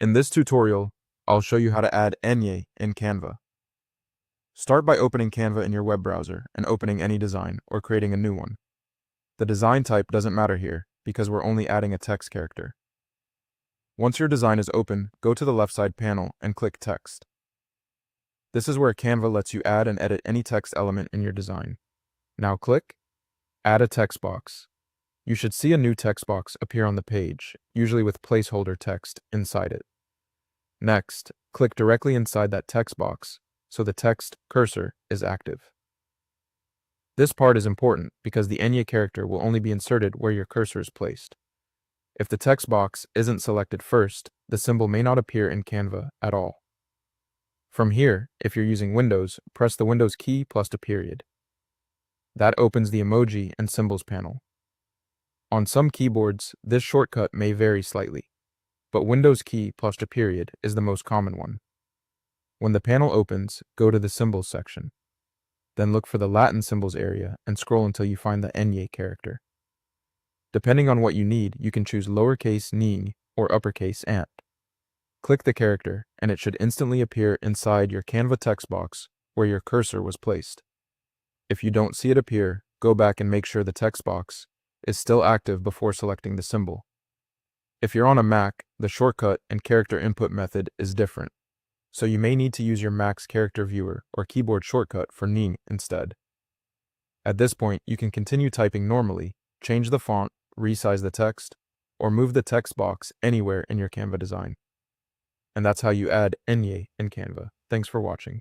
In this tutorial, I'll show you how to add Enye in Canva. Start by opening Canva in your web browser and opening any design or creating a new one. The design type doesn't matter here because we're only adding a text character. Once your design is open, go to the left side panel and click Text. This is where Canva lets you add and edit any text element in your design. Now click Add a text box. You should see a new text box appear on the page, usually with placeholder text inside it. Next, click directly inside that text box so the text cursor is active. This part is important because the Enye character will only be inserted where your cursor is placed. If the text box isn't selected first, the symbol may not appear in Canva at all. From here, if you're using Windows, press the Windows key plus a period. That opens the emoji and symbols panel. On some keyboards, this shortcut may vary slightly, but Windows key plus a period is the most common one. When the panel opens, go to the Symbols section. Then look for the Latin symbols area and scroll until you find the Enye character. Depending on what you need, you can choose lowercase Ny or uppercase Ant. Click the character, and it should instantly appear inside your Canva text box where your cursor was placed. If you don't see it appear, go back and make sure the text box is still active before selecting the symbol. If you're on a Mac, the shortcut and character input method is different, so you may need to use your Mac's character viewer or keyboard shortcut for Ny instead. At this point, you can continue typing normally, change the font, resize the text, or move the text box anywhere in your Canva design. And that's how you add Enye in Canva. Thanks for watching.